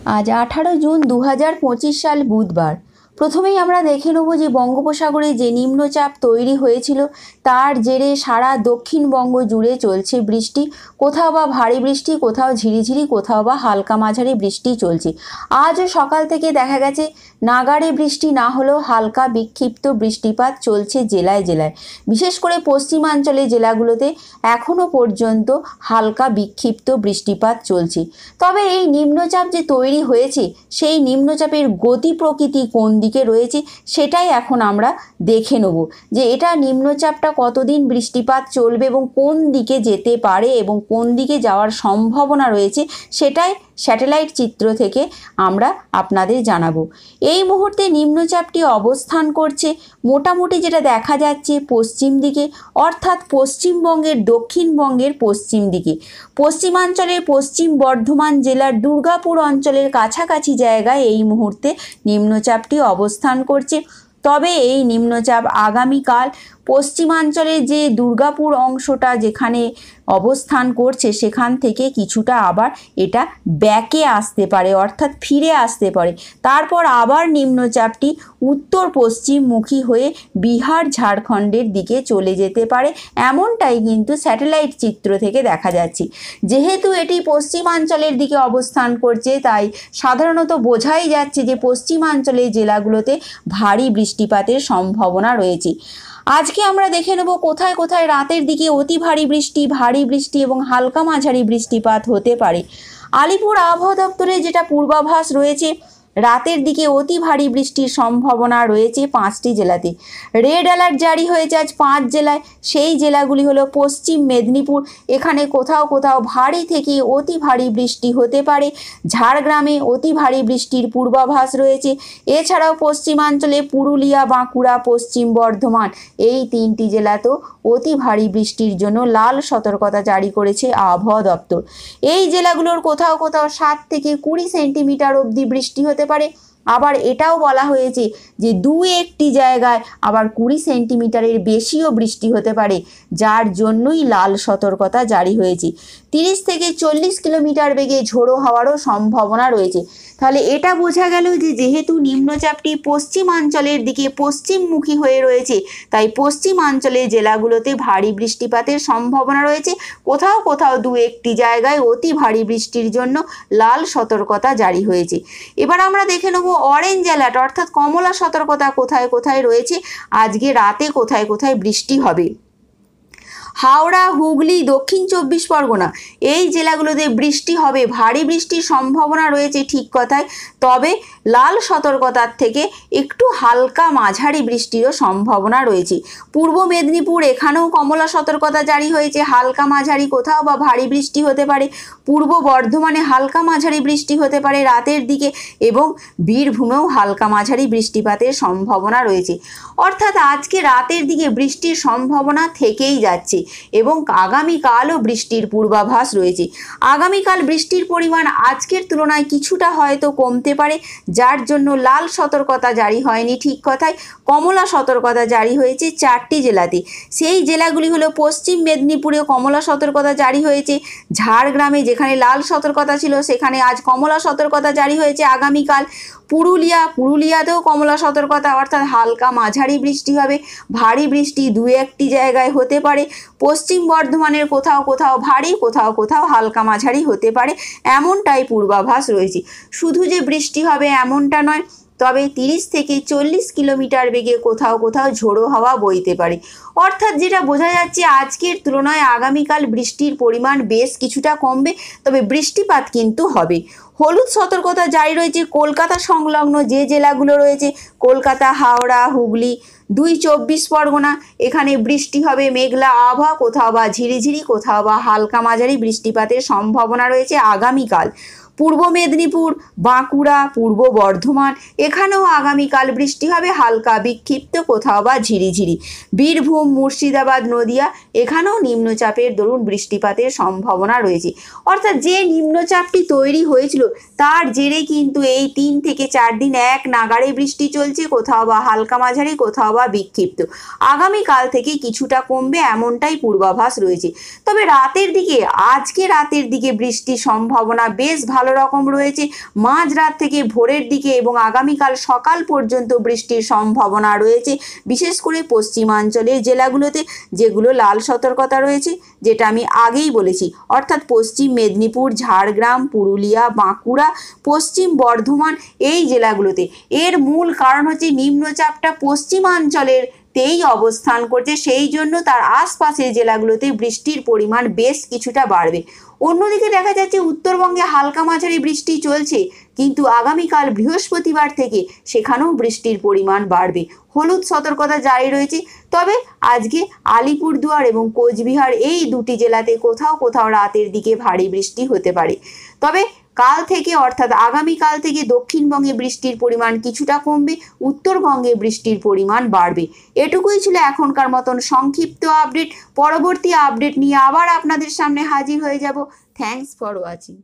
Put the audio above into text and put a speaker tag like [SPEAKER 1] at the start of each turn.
[SPEAKER 1] আজ 18 জুন 2025 সাল বুধবার। প্রথমেই আমরা দেখে নেব যে বঙ্গোপসাগরে যে নিম্নচাপ তৈরি হয়েছিল তার জেরে সারা দক্ষিণবঙ্গ জুড়ে চলছে বৃষ্টি। কোথাও বা ভারী বৃষ্টি, কোথাও ঝিরিঝিরি, কোথাও বা হালকা মাঝারি বৃষ্টি চলছে। আজও সকাল থেকে দেখা গেছে নাগাড়ে বৃষ্টি না হলেও হালকা বিক্ষিপ্ত বৃষ্টিপাত চলছে জেলায় জেলায়। বিশেষ করে পশ্চিমাঞ্চলের জেলাগুলোতে এখনও পর্যন্ত হালকা বিক্ষিপ্ত বৃষ্টিপাত চলছে। তবে এই নিম্নচাপ যে তৈরি হয়েছে সেই নিম্নচাপের গতি প্রকৃতি কোন দিকে রয়েছে সেটাই এখন আমরা দেখে নেব যে এটা নিম্নচাপটা কতদিন বৃষ্টিপাত চলবে এবং কোন দিকে যেতে পারে এবং কোন দিকে যাওয়ার সম্ভাবনা রয়েছে সেটাই স্যাটেলাইট চিত্র থেকে আমরা আপনাদের জানাবো। এই মুহূর্তে নিম্নচাপটি অবস্থান করছে মোটামুটি যেটা দেখা যাচ্ছে পশ্চিম দিকে, অর্থাৎ পশ্চিমবঙ্গের দক্ষিণবঙ্গের পশ্চিম দিকে। পশ্চিমাঞ্চলের পশ্চিম বর্ধমান জেলার দুর্গাপুর অঞ্চলের কাছাকাছি জায়গায় এই মুহূর্তে নিম্নচাপটি অবস্থান করছে। তবে এই নিম্নচাপ আগামীকাল পশ্চিমাঞ্চলের যে দুর্গাপুর অংশটা যেখানে অবস্থান করছে সেখান থেকে কিছুটা আবার এটা ব্যাকে আসতে পারে, অর্থাৎ ফিরে আসতে পারে। তারপর আবার নিম্নচাপটি উত্তর পশ্চিমমুখী হয়ে বিহার ঝাড়খণ্ডের দিকে চলে যেতে পারে, এমনটাই কিন্তু স্যাটেলাইট চিত্র থেকে দেখা যাচ্ছে। যেহেতু এটি পশ্চিমাঞ্চলের দিকে অবস্থান করছে তাই সাধারণত বোঝাই যাচ্ছে যে পশ্চিমাঞ্চলের জেলাগুলোতে ভারী বৃষ্টিপাতের সম্ভাবনা রয়েছে। আজকে আমরা দেখে নেব কোথায় কোথায় রাতের দিকে অতি ভারী বৃষ্টি এবং হালকা মাঝারি বৃষ্টিপাত হতে পারে। আলিপুর আবহাওয়া দপ্তরে যেটা পূর্বাভাস রয়েছে, রাতের দিকে অতি ভারী বৃষ্টির সম্ভাবনা রয়েছে 5টি জেলাতে। রেড অ্যালার্ট জারি হয়েছে আজ 5 জেলায়। সেই জেলাগুলি হলো পশ্চিম মেদিনীপুর, এখানে কোথাও কোথাও ভারী থেকে অতি ভারী বৃষ্টি হতে পারে। ঝাড়গ্রামে অতি ভারী বৃষ্টির পূর্বাভাস রয়েছে। এছাড়াও পশ্চিমাঞ্চলে পুরুলিয়া, বাঁকুড়া, পশ্চিম বর্ধমান এই 3টি জেলাতেও অতি ভারী বৃষ্টির জন্য লাল সতর্কতা জারি করেছে আবহাওয়া দপ্তর। এই জেলাগুলোর কোথাও কোথাও 7 থেকে 20 সেন্টিমিটার অবধি বৃষ্টি হতে পারে। আবার এটাও বলা হয়েছে যে 2-1টি জায়গায় আবার 20 সেন্টিমিটারের বেশিও বৃষ্টি হতে পারে, যার জন্যই লাল সতর্কতা জারি হয়েছে। 30 থেকে 40 কিলোমিটার বেগে ঝোড়ো হওয়ারও সম্ভাবনা রয়েছে। তাহলে এটা বোঝা গেল যে যেহেতু নিম্নচাপটি পশ্চিমাঞ্চলের দিকে পশ্চিমমুখী হয়ে রয়েছে তাই পশ্চিমাঞ্চলের জেলাগুলোতে ভারী বৃষ্টিপাতের সম্ভাবনা রয়েছে। কোথাও কোথাও 2-1টি জায়গায় অতি ভারী বৃষ্টির জন্য লাল সতর্কতা জারি হয়েছে। এবার আমরা দেখে নেব অরেঞ্জ অ্যালার্ট অর্থাৎ কমলা সতর্কতা কোথায় কোথায় রয়েছে, আজকে রাতে কোথায় কোথায় বৃষ্টি হবে। হাওড়া, হুগলি, দক্ষিণ 24 পরগনা এই জেলাগুলোতে বৃষ্টি হবে, ভারী বৃষ্টির সম্ভাবনা রয়েছে ঠিক কথায়। তবে লাল সতর্কতার থেকে একটু হালকা মাঝারি বৃষ্টিরও সম্ভাবনা রয়েছে। পূর্ব মেদিনীপুর এখানেও কমলা সতর্কতা জারি হয়েছে, হালকা মাঝারি কোথাও বা ভারী বৃষ্টি হতে পারে। পূর্ব বর্ধমানে হালকা মাঝারি বৃষ্টি হতে পারে রাতের দিকে এবং বীরভূমেও হালকা মাঝারি বৃষ্টিপাতের সম্ভাবনা রয়েছে। অর্থাৎ আজকে রাতের দিকে বৃষ্টির সম্ভাবনা থেকেই যাচ্ছে এবং আগামীকালও বৃষ্টির পূর্বাভাস রয়েছে। আগামীকাল বৃষ্টির পরিমাণ আজকের তুলনায় কিছুটা হয়তো কমতে পারে, যার জন্য লাল সতর্কতা জারি হয়নি ঠিক কথায়। কমলা সতর্কতা জারি হয়েছে 4টি জেলাতে। সেই জেলাগুলি হলো পশ্চিম মেদিনীপুরে কমলা সতর্কতা জারি হয়েছে। ঝাড়গ্রামে যেখানে লাল সতর্কতা ছিল সেখানে আজ কমলা সতর্কতা জারি হয়েছে আগামীকাল। পুরুলিয়াতেও কমলা সতর্কতা, অর্থাৎ হালকা মাঝারি বৃষ্টি হবে, ভারী বৃষ্টি 2-1টি জায়গায় হতে পারে। পশ্চিম বর্ধমানের কোথাও কোথাও ভারী, কোথাও কোথাও হালকা মাঝারি হতে পারে, এমনটাই পূর্বাভাস রয়েছে। শুধু যে বৃষ্টি হবে এমনটা নয়, তবে 30 থেকে 40 কিলোমিটার বেগে কোথাও কোথাও ঝোড়ো হাওয়া বইতে পারে। অর্থাৎ যেটা বোঝা যাচ্ছে আজকের তুলনায় আগামীকাল বৃষ্টির পরিমাণ বেশ কিছুটা কমবে, তবে বৃষ্টিপাত কিন্তু হবে। হলুদ সতর্কতা জারি রয়েছে কলকাতা সংলগ্ন যে জেলাগুলো রয়েছে, কলকাতা, হাওড়া, হুগলি, 24 পরগনা এখানে বৃষ্টি হবে, মেঘলা আবহাওয়া, কোথাও বা ঝিরিঝিরি, কোথাও বা হালকা মাঝারি বৃষ্টিপাতের সম্ভাবনা রয়েছে আগামীকাল। পূর্ব মেদিনীপুর, বাঁকুড়া, পূর্ব বর্ধমান এখানেও আগামীকাল বৃষ্টি হবে, হালকা বিক্ষিপ্ত, কোথাও বা ঝিরিঝিরি। বীরভূম, মুর্শিদাবাদ, নদিয়া এখানেও নিম্নচাপের দরুন বৃষ্টিপাতের সম্ভাবনা রয়েছে। অর্থাৎ যে নিম্নচাপটি তৈরি হয়েছিল তার জেরে কিন্তু এই 3 থেকে 4 দিন এক নাগাড়ে বৃষ্টি চলছে, কোথাও বা হালকা মাঝারি, কোথাও বা বিক্ষিপ্ত। আগামীকাল থেকে কিছুটা কমবে এমনটাই পূর্বাভাস রয়েছে। তবে রাতের দিকে, আজকে রাতের দিকে বৃষ্টির সম্ভাবনা বেশ ভালো ভালো রকম রয়েছে। মাঝরাত থেকে ভোরের দিকে এবং আগামীকাল সকাল পর্যন্ত বৃষ্টির সম্ভাবনা রয়েছে, বিশেষ করে পশ্চিমাঞ্চলের জেলাগুলোতে, যেগুলো লাল সতর্কতা রয়েছে, যেটা আমি আগেই বলেছি, অর্থাৎ পশ্চিম মেদিনীপুর, ঝাড়গ্রাম, পুরুলিয়া, বাঁকুড়া, পশ্চিম বর্ধমান, এই জেলাগুলোতে। এর মূল কারণ হচ্ছে নিম্নচাপটা পশ্চিমাঞ্চলের তেই অবস্থান করছে, সেই জন্য তার আশপাশের জেলাগুলোতে বৃষ্টির পরিমাণ বেশ কিছুটা বাড়বে। অন্যদিকে দেখা যাচ্ছে উত্তরবঙ্গে হালকা মাঝারি বৃষ্টি চলছে, কিন্তু আগামীকাল বৃহস্পতিবার থেকে সেখানেও বৃষ্টির পরিমাণ বাড়বে। হলুদ সতর্কতা জারি রয়েছে। তবে আজকে আলিপুরদুয়ার এবং কোচবিহার, এই দুটি জেলাতে কোথাও কোথাও রাতের দিকে ভারী বৃষ্টি হতে পারে। তবে কাল থেকে, অর্থাৎ আগামীকাল থেকে দক্ষিণবঙ্গে বৃষ্টির পরিমাণ কিছুটা কমবে, উত্তরবঙ্গে বৃষ্টির পরিমাণ বাড়বে। এটুকুই ছিল এখনকার মতন সংক্ষিপ্ত আপডেট। পরবর্তী আপডেট নিয়ে আবার আপনাদের সামনে হাজির হয়ে যাব। Thanks for watching.